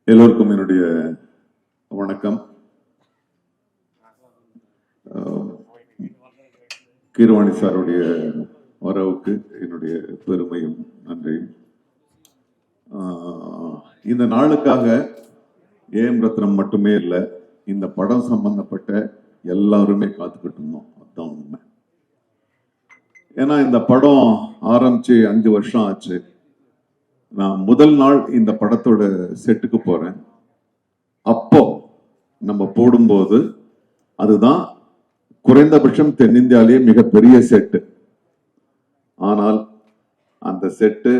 எல்லோருக்கும் என்னுடைய வணக்கம். கீரவாணி சாருடைய வரவுக்கு என்னுடைய பெருமையும் நன்றியும். இந்த நாளுக்காக ஏஎம் ரத்னம் மட்டுமே இல்லை, இந்த படம் சம்பந்தப்பட்ட எல்லாருமே காத்துக்கிட்டு இருந்தோம். அதுதான் உண்மை. ஏன்னா இந்த படம் ஆரம்பிச்சு 5 வருஷம் ஆச்சு. நான் முதல் நாள் இந்த படத்தோட செட்டுக்கு போறேன். அப்போ நம்ம போடும்போது அதுதான் குறைந்தபட்சம் தென்னிந்தியாலேயே மிகப்பெரிய செட்டு. ஆனால் அந்த செட்டு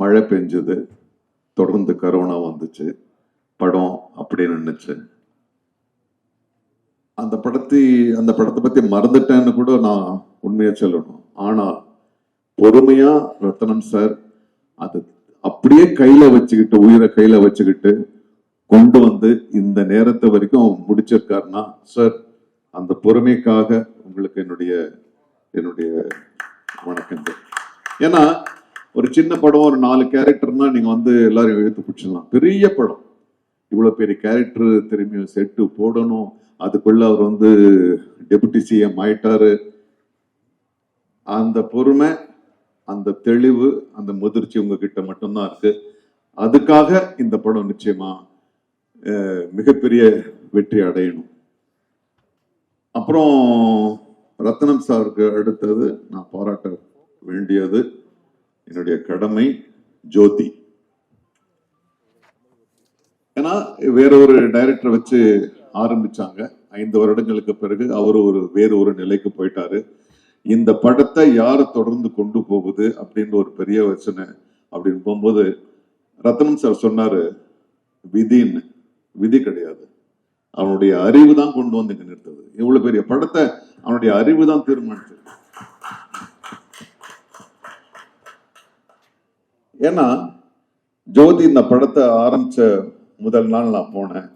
மழை பெஞ்சது, தொடர்ந்து கரோனா வந்துச்சு, படம் அப்படியே நின்றுச்சு. அந்த படத்தை பத்தி மறந்துட்டேன்னு கூட நான் உண்மையா சொல்லணும். ஆனால் பொறுமையா ரத்னம் சார் அது அப்படியே கையில வச்சுக்கிட்டு, உயிரை கையில வச்சுக்கிட்டு கொண்டு வந்து இந்த நேரத்தை வரைக்கும் முடிச்சிருக்காருன்னா சார், அந்த பொறுமைக்காக உங்களுக்கு என்னுடைய வணக்கங்கள். ஏன்னா ஒரு சின்ன படம், ஒரு 4 கேரக்டர்னா நீங்க வந்து எல்லாரும் எழுத்து பிடிச்சிடலாம். பெரிய படம், இவ்வளவு பெரிய கேரக்டர் திரும்பியும் செட்டு போடணும், அதுக்குள்ள அவர் வந்து டெபுட்டி சிஎம் ஆயிட்டாரு. அந்த பொறுமை, அந்த தெளிவு, அந்த முதிர்ச்சி உங்ககிட்ட மட்டும்தான் இருக்கு. அதுக்காக இந்த படம் நிச்சயமா மிகப்பெரிய வெற்றி அடையணும். அப்புறம் ரத்னம் சாருக்கு அடுத்தது நான் பாராட்ட வேண்டியது என்னுடைய கடமை ஜோதி. ஏன்னா வேற ஒரு டைரக்டரை வச்சு ஆரம்பிச்சாங்க. 5 வருடங்களுக்கு பிறகு அவரு வேறு ஒரு நிலைக்கு போயிட்டாரு. இந்த படத்தை யாரு தொடர்ந்து கொண்டு போகுது அப்படின்னு ஒரு பெரிய வச்சனை அப்படின்னு போகும்போது ரத்னம் சார் சொன்னாரு, விதின்னு. விதி கிடையாது, அவனுடைய அறிவு தான் கொண்டு வந்து இங்க நிறுத்தது. இவ்வளவு பெரிய படத்தை அவனுடைய அறிவு தான் தீர்மானிச்சது. ஏன்னா ஜோதி இந்த படத்தை ஆரம்பிச்ச முதல் நாள் நான் போனேன்,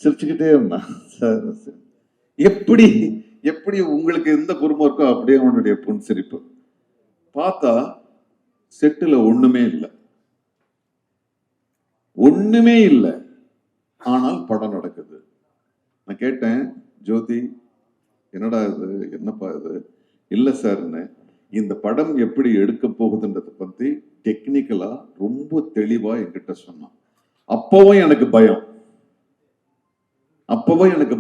சிரிச்சுக்கிட்டே இருந்தேன். சார் எப்படி உங்களுக்கு எந்த குறும்பம் இருக்கோ அப்படியே அவனுடைய புன்சிரிப்பு. பார்த்தா செட்டுல ஒண்ணுமே இல்லை, ஆனால் படம் நடக்குது. நான் கேட்டேன், ஜோதி என்னடா இது, என்னப்பா இது? இல்ல சார்ன்னு, இந்த படம் எப்படி எடுக்க போகுதுன்றத பத்தி டெக்னிக்கலா ரொம்ப தெளிவா என்கிட்ட சொன்னான். அப்பவும் எனக்கு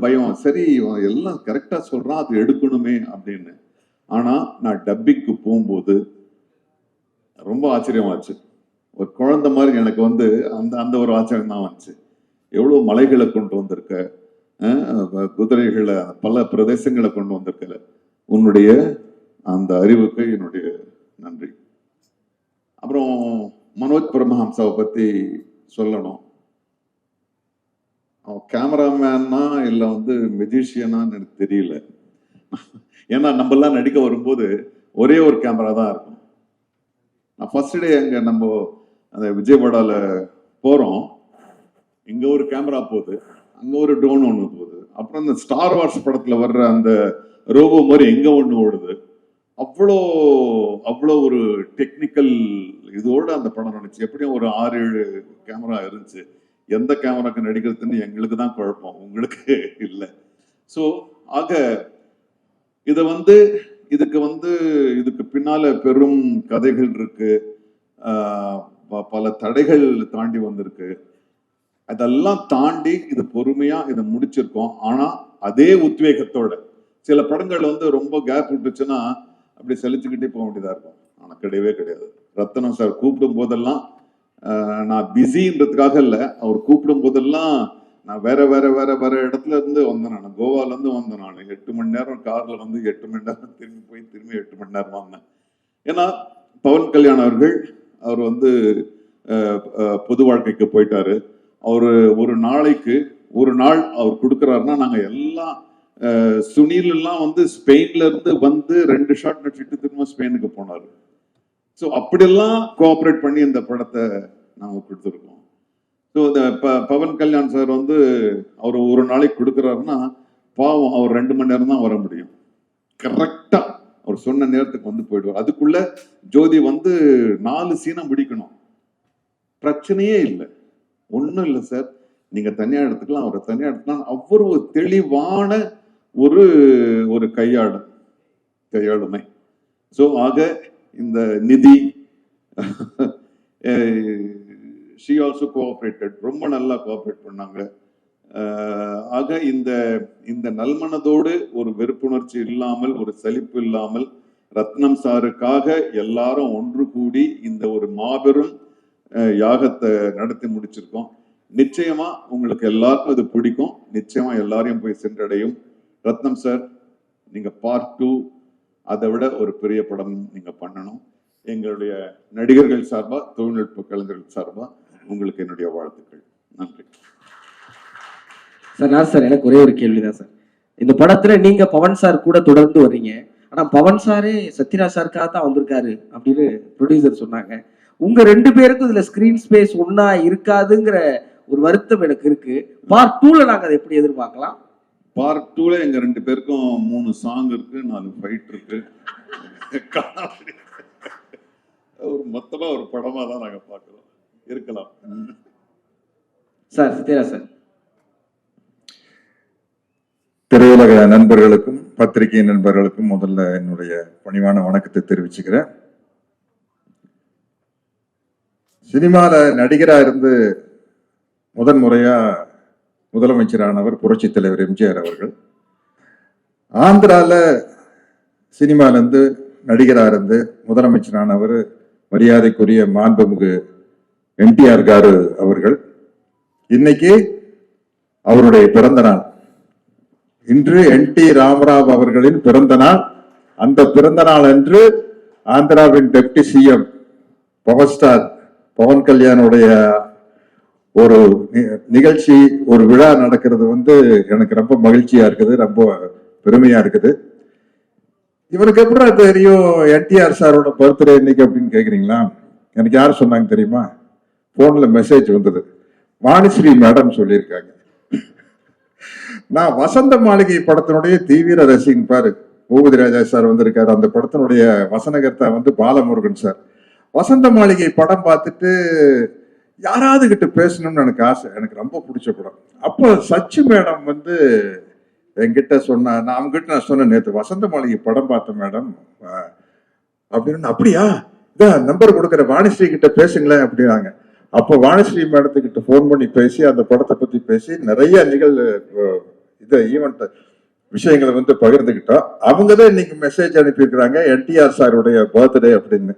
பயம், சரி எல்லாம் கரெக்டா சொல்றான், அது எடுக்கணுமே அப்படின்னு. ஆனா நான் டப்பிங்க்கு போகும்போது ரொம்ப ஆச்சரியமாச்சு. ஒரு குழந்தை மாதிரி எனக்கு வந்து அந்த ஒரு ஆச்சரியம் தான் வந்துச்சு. எவ்வளவு மலைகளை கொண்டு வந்திருக்க, குதிரைகளை பல பிரதேசங்களை கொண்டு வந்திருக்கல, உன்னுடைய அந்த அறிவுக்கு என்னுடைய நன்றி. அப்புறம் மனோஜ் பரமஹம்சாவை பத்தி சொல்லணும். அவன் கேமராமேனா இல்ல வந்து மெஜிஷியனான்னு எனக்கு தெரியல. ஏன்னா நம்ம எல்லாம் நடிக்க வரும்போது ஒரே ஒரு கேமரா தான் இருக்கும். நான் ஃபர்ஸ்ட் டே அங்க நம்ம அந்த விஜயவாடால போறோம், இங்க ஒரு கேமரா போகுது, அங்க ஒரு ட்ரோன் ஒண்ணு போகுது, அப்புறம் இந்த ஸ்டார் வார்ஸ் படத்துல வர்ற அந்த ரோபோ மாதிரி எங்க ஒண்ணு ஓடுது. அவ்வளோ ஒரு டெக்னிக்கல் இதோட அந்த படம் நினைச்சு. எப்படியும் ஒரு 6-7 கேமரா இருந்துச்சு. எந்த கேமராக்கு நடிக்கிறதுன்னு எங்களுக்கு தான் குழப்பம், உங்களுக்கு இல்லை. ஸோ ஆக இதுக்கு பின்னால பெரும் கதைகள் இருக்கு, பல தடைகள் தாண்டி வந்திருக்கு. அதெல்லாம் தாண்டி இது பொறுமையா இதை முடிச்சிருக்கோம். ஆனா அதே உத்வேகத்தோட சில படங்கள் வந்து ரொம்ப கேப் விட்டுச்சுன்னா அப்படி செலுத்திக்கிட்டே போக வேண்டியதா இருக்கும். ஆனா கிடையவே கிடையாது. ரத்னம் சார் கூப்பிடும் போதெல்லாம் நான் பிஸின்றதுக்காக இல்லை, அவர் கூப்பிடும் போதெல்லாம் நான் வேற இடத்துல இருந்து வந்தேன். நான் கோவால இருந்து வந்தேன். நான் 8 மணி நேரம் கார்ல வந்து 8 மணி நேரம் திரும்பி 8 மணி நேரம் வந்தேன். ஏன்னா பவன் கல்யாண் அவர் வந்து பொது வாழ்க்கைக்கு போயிட்டாரு. அவரு ஒரு நாள் அவர் கொடுக்குறாருன்னா நாங்க எல்லாம் சுனில் எல்லாம் வந்து ஸ்பெயின்ல இருந்து வந்து 2 ஷாட் நடிச்சுட்டு திரும்ப ஸ்பெயினுக்கு போனாரு. ஸோ அப்படியெல்லாம் கோஆப்ரேட் பண்ணி இந்த படத்தை நாங்கள் கொடுத்துருக்கோம். ஸோ இந்த பவன் கல்யாண் சார் வந்து அவர் ஒரு நாளைக்கு கொடுக்குறாருன்னா பாவம், அவர் 2 மணி நேரம் தான் வர முடியும். கரெக்டா அவர் சொன்ன நேரத்துக்கு வந்து போயிடுவார். அதுக்குள்ள ஜோதி வந்து 4 சீனை முடிக்கணும், பிரச்சனையே இல்லை. ஒன்றும் இல்லை சார், நீங்க தனியா எடுத்துக்கலாம், அவரை தனியா எடுத்துக்கலாம். அவ்வளவு தெளிவான ஒரு ஒரு கையாளுமை. ஸோ ஆக இந்த நிதி ஷி ஆல்சோ கோஆப்ரேட்டட், ரொம்ப நல்லா கோஆப்ரேட் பண்ணாங்க. ஆக இந்த நல்மனதோடு ஒரு வெறுப்புணர்ச்சி இல்லாமல், ஒரு சலிப்பு இல்லாமல் ரத்னம் சாருக்காக எல்லாரும் ஒன்று கூடி இந்த ஒரு மாபெரும் யாகத்தை நடத்தி முடிச்சிருக்கோம். நிச்சயமா உங்களுக்கு எல்லாருக்கும் இது பிடிக்கும், நிச்சயமா எல்லாரையும் போய் சென்றடையும். ரத்னம் சார், நீங்க பார்ட் 2 அதை விட ஒரு பெரிய படம் நீங்க பண்ணணும். எங்களுடைய நடிகர்கள் சார்பா, தொழில்நுட்ப கலைஞர்கள் சார்பா உங்களுக்கு என்னுடைய வாழ்த்துக்கள். நன்றி சார். சார் எனக்கு ஒரே ஒரு கேள்விதான் சார். இந்த படத்துல நீங்க பவன் சார் கூட தொடர்ந்து வர்றீங்க, ஆனா பவன் சாரே சத்யராஜ் சாருக்காக தான் வந்திருக்காரு அப்படின்னு ப்ரொடியூசர் சொன்னாங்க. உங்க 2 பேருக்கும் இதுல ஸ்கிரீன் ஸ்பேஸ் ஒன்னா இருக்காதுங்கிற ஒரு வருத்தம் எனக்கு இருக்கு. பார்ட் 2ல நாங்க அதை எப்படி எதிர்பார்க்கலாம்? பார்ட் 2ல எங்க 2 பேருக்கும் 3 சாங் இருக்கு, 4 ஃபைட் இருக்கு. ஒரு மொத்தமா ஒரு படமா தான் நாங்க பார்க்கிறோம். இருக்கலாம் சார். சத்யராஜ் சார், திரையுலக நண்பர்களுக்கும் பத்திரிகை நண்பர்களுக்கும் முதல்ல என்னுடைய பணிவான வணக்கத்தை தெரிவிச்சுக்கிறேன். சினிமால நடிகரா இருந்து முதன்முறையா முதலமைச்சரானவர் புரட்சி தலைவர் எம்ஜிஆர் அவர்கள். ஆந்திரால சினிமால இருந்து நடிகரா இருந்து முதலமைச்சரானவர் மரியாதைக்குரிய மாண்புமிகு என்டிஆர் காரு அவர்கள். இன்னைக்கு அவருடைய பிறந்த நாள். இன்று NT ராமராவ் அவர்களின் பிறந்த நாள். அந்த பிறந்த நாள் அன்று ஆந்திராவின் deputy CM power star Pawan கல்யாணுடைய ஒரு நிகழ்ச்சி, ஒரு விழா நடக்கிறது எனக்கு ரொம்ப மகிழ்ச்சியா இருக்குது, ரொம்ப பெருமையா இருக்குது. இவருக்கு எப்படி தெரியும் என்டிஆர் சாரோட பர்த்டே இன்னைக்கு அப்படின்னு கேக்குறீங்களா? எனக்கு யார் சொன்னாங்க தெரியுமா? போன்ல மெசேஜ் வந்தது. வாணிஸ்ரீ மேடம் சொல்லியிருக்காங்க. நான் வசந்த மாளிகை படத்தினுடைய தீவிர ரசிகன். பாரு, பூபதி ராஜா சார் வந்திருக்காரு. அந்த படத்தினுடைய வசனகர்த்தா பாலமுருகன் சார். வசந்த மாளிகை படம் பார்த்துட்டு யாராவது கிட்ட பேசணும்னு எனக்கு ஆசை. எனக்கு ரொம்ப பிடிச்ச படம். அப்போ சச்சி மேடம் என்கிட்ட சொன்னா, நான் அவங்ககிட்ட நான் சொன்னேன், நேற்று வசந்த மாளிகை படம் பார்த்தேன் மேடம் அப்படின்னு. அப்படியா, இதான் நம்பர் கொடுக்குற, வாணிஸ்ரீ கிட்ட பேசுங்களேன் அப்படின்னாங்க. அப்போ வாணிஸ்ரீ மேடத்துக்கிட்ட போன் பண்ணி பேசி அந்த படத்தை பத்தி பேசி நிறைய ஈவெண்ட் விஷயங்களை பகிர்ந்துகிட்டோம். அவங்கதான் இன்னைக்கு மெசேஜ் அனுப்பியிருக்கிறாங்க என்டிஆர் சாருடைய பர்த்டே அப்படின்னு.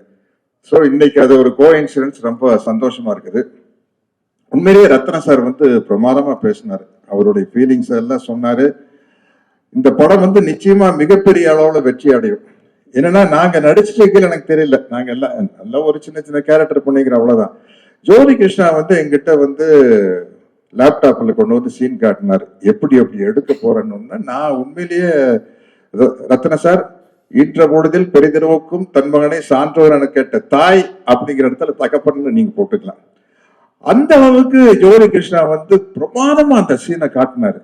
ஸோ இன்னைக்கு அது ஒரு கோஇன்சிடென்ஸ், ரொம்ப சந்தோஷமா இருக்குது. உண்மையிலேயே ரத்ன சார் பிரமாதமா பேசினாரு, அவருடைய ஃபீலிங்ஸ் எல்லாம் சொன்னாரு. இந்த படம் நிச்சயமா மிகப்பெரிய அளவுல வெற்றி அடையும். என்னன்னா, நாங்க நடிச்சிருக்கீங்க எனக்கு தெரியல, நாங்க எல்லாம் நல்லா ஒரு சின்ன சின்ன கேரக்டர் பண்ணிக்கிறோம், அவ்வளவுதான். ஜோதி கிருஷ்ணா எங்கிட்ட லேப்டாப்ல கொண்டு சீன் காட்டினார், எப்படி எடுக்க போறேன்னு. நான் உண்மையிலேயே ரத்ன சார், ஈன்ற பொழுதில் பெரிதிருவுக்கும் தன் மகனை சான்றோர் என கேட்ட தாய் அப்படிங்கிற இடத்துல தகப்பன்னு நீங்க போட்டுக்கலாம். அந்த அளவுக்கு ஜோதி கிருஷ்ணா பிரமாதமா அந்த சீனை காட்டினாரு.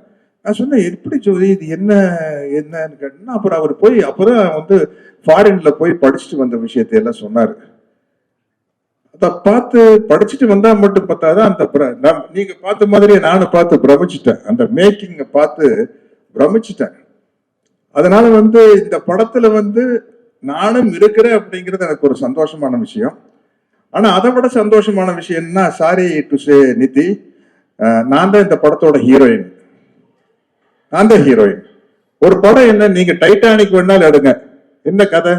நான் சொன்னேன், எப்படி ஜோதி இது என்னன்னு கேட்டேன்னா, அப்புறம் அவர் போய் அப்பதான் ஃபாரின்ல போய் படிச்சுட்டு வந்த விஷயத்தை எல்லாம் சொன்னாரு. அதை பார்த்து படிச்சுட்டு வந்தா மட்டும் பார்த்தாதான் அந்த நீங்க பார்த்த மாதிரியே நானும் பார்த்து பிரமிச்சிட்டேன். அந்த மேக்கிங்க பார்த்து பிரமிச்சிட்டேன். அதனால இந்த படத்துல நானும் இருக்கிறேன் அப்படிங்கிறது எனக்கு ஒரு சந்தோஷமான விஷயம். ஆனா அதை விட சந்தோஷமான விஷயம் என்ன, சாரி டு சே நிதி, நான் தான் இந்த படத்தோட ஹீரோயின். நான் தான் ஹீரோயின். ஒரு படம் என்ன, நீங்க டைட்டானிக் வேணாலும் எடுங்க, என்ன கதை,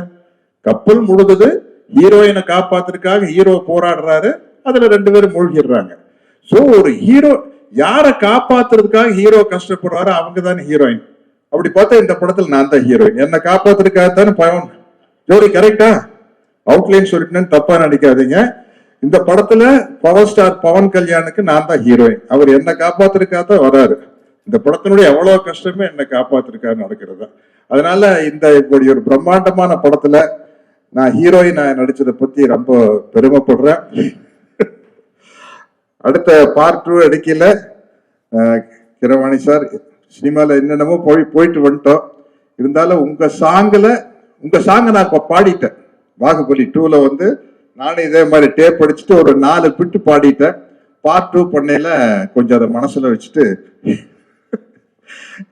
கப்பல் முழுதுது, ஹீரோயினை காப்பாத்துறதுக்காக ஹீரோ போராடுறாரு, அதுல 2 பேரும் மூழ்கிடுறாங்க. சோ ஒரு ஹீரோ யாரை காப்பாத்துறதுக்காக ஹீரோ கஷ்டப்படுறாரு, அவங்க தானே ஹீரோயின். அப்படி பார்த்தா இந்த படத்துல நான் தான் ஹீரோயின். என்ன காப்பாத்துறதுக்காக தானே பவன் ஜோடி. கரெக்டா அவுட்லைன் சொல்லிட்டேன்னு தப்பா நடிக்காதீங்க. இந்த படத்துல பவர் ஸ்டார் பவன் கல்யாணுக்கு நான் தான் ஹீரோயின். அவர் என்ன காப்பாத்துறதுக்காக தான் வராரு. இந்த படத்தினுடைய எவ்வளவு கஷ்டமே என்ன காப்பாத்துறதுக்காக நடக்கிறது. அதனால இப்படி ஒரு பிரம்மாண்டமான படத்துல நான் ஹீரோயின் நடிச்சதை பத்தி ரொம்ப பெருமைப்படுறேன். அடுத்த பார்ட் 2 எடுக்கல கிரவாணி சார், சினிமால என்னென்னமோ போயிட்டு வந்துட்டோம். இருந்தாலும் உங்க சாங்கை நான் இப்ப பாடிட்டேன். பாகுபலி 2ல நானே இதே மாதிரி டேப் அடிச்சுட்டு ஒரு 4 பிட்டு பாடிட்டேன். பார்ட் 2 பண்ணையில கொஞ்சம் அதை மனசுல வச்சுட்டு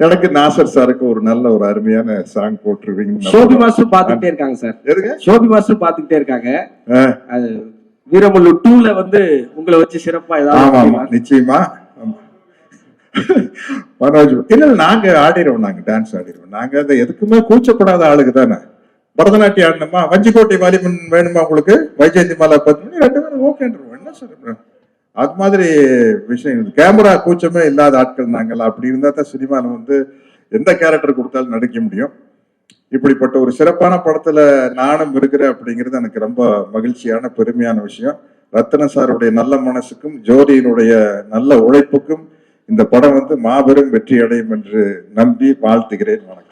எனக்கு நாசர் சாருக்கு ஒரு நல்ல ஒரு அருமையான சாங் போட்டுருவீங்க. ஷோபி மாஸ்டர் பாத்துக்கிட்டே இருக்காங்க சார். எதுங்க? ஷோபி மாஸ்டர் பாத்துக்கிட்டே இருக்காங்க. அது வீரமல்லு 2ல வந்து உங்களை வச்சு சிறப்பா ஏதாவது நிச்சயமா மனோஜ் இல்ல நாங்க ஆடிடுவோம், நாங்க டான்ஸ் ஆடிடுவோம். நாங்க அதை எதுக்குமே கூச்சப்படாத ஆளுக்கு தானே. பரதநாட்டியம் ஆடணுமா, வஞ்சிக்கோட்டை வாலிபன் வேணுமா உங்களுக்கு, வைஜெயந்தி மாலா 10 மணி 2 பேரும் ஓகேன்றோம். என்ன சொல்றேன், அது மாதிரி விஷயம். கேமரா கூச்சமே இல்லாத ஆட்கள் நாங்கள். அப்படி இருந்தா தான் சினிமாவில் வந்து எந்த கேரக்டர் கொடுத்தாலும் நடிக்க முடியும். இப்படிப்பட்ட ஒரு சிறப்பான படத்துல நானும் இருக்கிறேன் அப்படிங்கிறது எனக்கு ரொம்ப மகிழ்ச்சியான பெருமையான விஷயம். ரத்ன சாருடைய நல்ல மனசுக்கும் ஜோதியினுடைய நல்ல உழைப்புக்கும் இந்த படம் வந்து மாபெரும் வெற்றி அடையும் என்று நம்பி வாழ்த்துகிறேன். வணக்கம்.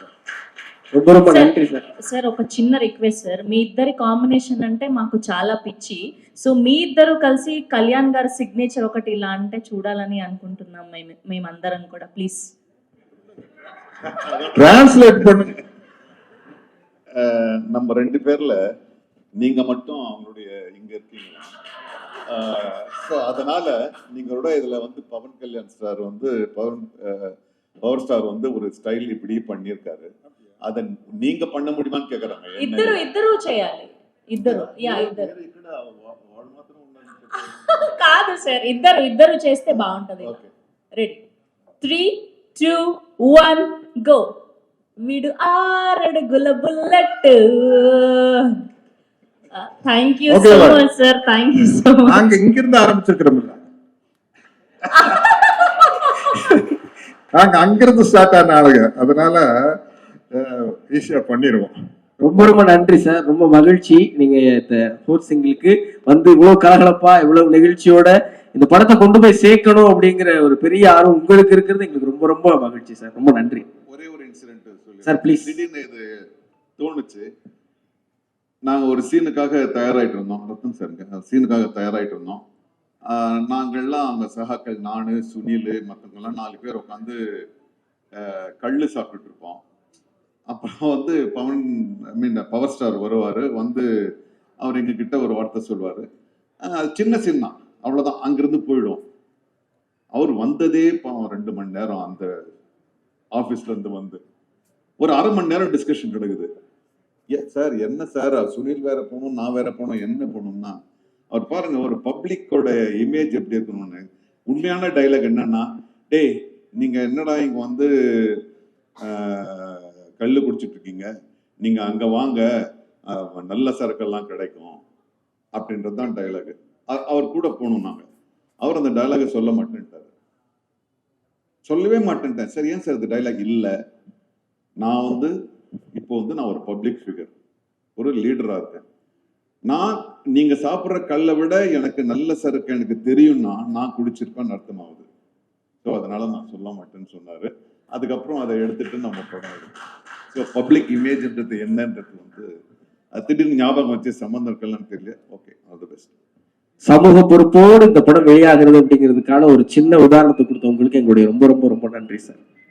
ரொம்ப ரொம்ப நன்றி சார். సార్ ఒక చిన్న రిక్వెస్ట్ సార్, మీ ఇద్దరి కాంబినేషన్ అంటే మాకు చాలా పిచ్చి. సో మీ ఇద్దరు కలిసి కళ్యాణ్ గారి సిగ్నేచర్ ఒకటి ఇలా అంటే చూడాలని అనుకుంటున్నాం మేమందరం కూడా. ప్లీజ్ டிரான்ஸ்லேட் பண்ணுங்க. நம்ம 2 பேர்ல நீங்க மட்டும் அவங்களுடைய இங்க இருக்கீங்க. ஸோ அதனால நீங்களோட இதுல வந்து பவன் கல்யாண் சார் வந்து பவர் ஸ்டார் வந்து ஒரு ஸ்டைல் இப்படி பண்ணியிருக்காரு. அதை நீங்க பண்ண முடியுமான்னு கேக்குறாங்க. ఇద్దరు చేయాలి. ఇద్దరు కాదు సార్, ఇద్దరు చేస్తే బాగుంటది. Ready 3 2 1 go. వీడు 6 అడుగుల bullet. Thank you so much sir, thank you so much. நாங்க இங்க இருந்து ஆரம்பிச்சிருக்கிறோம், நாங்க அங்கிருந்து ஸ்டார்ட் ஆன ஆளுங்க. அதனால ஈஸியா பண்ணிடுவோம். ரொம்ப ரொம்ப நன்றி சார். ரொம்ப மகிழ்ச்சி நீங்க ஃபோர்த் சிங்கிளுக்கு வந்து இவ்வளவு கலகலப்பா இவ்வளவு நிகழ்ச்சியோட இந்த படத்தை கொண்டு போய் சேர்க்கணும் அப்படிங்கிற ஒரு பெரிய ஆர்வம் உங்களுக்கு இருக்கிறது எங்களுக்கு ரொம்ப ரொம்ப மகிழ்ச்சி சார். ரொம்ப நன்றி. ஒரே ஒரு இன்சிடென்ட் சொல்லி சார் ப்ளீஸ். திடீர்னு இது தோணுச்சு. நாங்க ஒரு சீனுக்காக தயாராயிட்டு இருந்தோம், ரத்தன் சார் சீனுக்காக தயாராயிட்டு இருந்தோம். நாங்கள்லாம் அவங்க சகாக்கள், நானு, சுனில், மற்றவங்கெல்லாம் 4 பேர் உட்காந்து கள்ளு சாப்பிட்டுட்டு இருப்போம். அப்புறம் வந்து பவர் ஸ்டார் வருவாரு. வந்து அவர் எங்க கிட்ட ஒரு வார்த்தை சொல்லுவாரு. சின்ன சீன் தான், அவ்வளவுதான். அங்கிருந்து போயிடும். அவர் வந்ததே 2 மணி நேரம் அந்த ஆபீஸ்ல இருந்து வந்து ஒரு 1/2 மணி நேரம் டிஸ்கஷன் நடக்குது. சார் என்ன சார், சுனில் வேற போகணும், நான் வேற போகணும், என்ன போகணும்னா அவர் பாருங்க ஒரு பப்ளிக்கோட இமேஜ் எப்படி இருக்கணும்னு. உண்மையான டைலாக் என்னன்னா, டேய் நீங்க என்னடா இங்க வந்து கல்லு குடிச்சிட்டு இருக்கீங்க, நீங்க அங்க வாங்க, நல்ல சரக்கெல்லாம் கிடைக்கும் அப்படின்றதுதான் டைலாக். அவர் கூட போகணும் நாங்க. அவர் அந்த டைலாக சொல்ல மாட்டேன்ட்டாரு. சொல்லவே மாட்டேன்ட்டேன். சரி, ஏன் சார் இந்த டைலாக் இல்லை, நான் வந்து இப்போ வந்து நான் ஒரு பப்ளிக் ஃபிகர், ஒரு லீடரா இருக்கேன். நான் நீங்க சாப்பிட்ற கல்லை விட எனக்கு நல்ல சரக்கு எனக்கு தெரியும்னா நான் குடிச்சிருப்பேன்னு அர்த்தமாகுது. ஸோ அதனால நான் சொல்ல மாட்டேன்னு சொன்னாரு. அதுக்கப்புறம் அதை எடுத்துட்டு நம்ம படம் எடுத்தோம். ஸோ பப்ளிக் இமேஜ்ன்றது என்னன்றது வந்து திடீர்னு ஞாபகம் வச்சு சம்பந்தம் இருக்கலாம்னு தெரியல. Okay, all the best. சமூக பொறுப்போடு இந்த படம் வெளியாகிறது அப்படிங்கிறதுக்கான ஒரு சின்ன உதாரணத்தை கொடுத்தவங்களுக்கு எங்களுடைய ரொம்ப ரொம்ப ரொம்ப நன்றி சார்.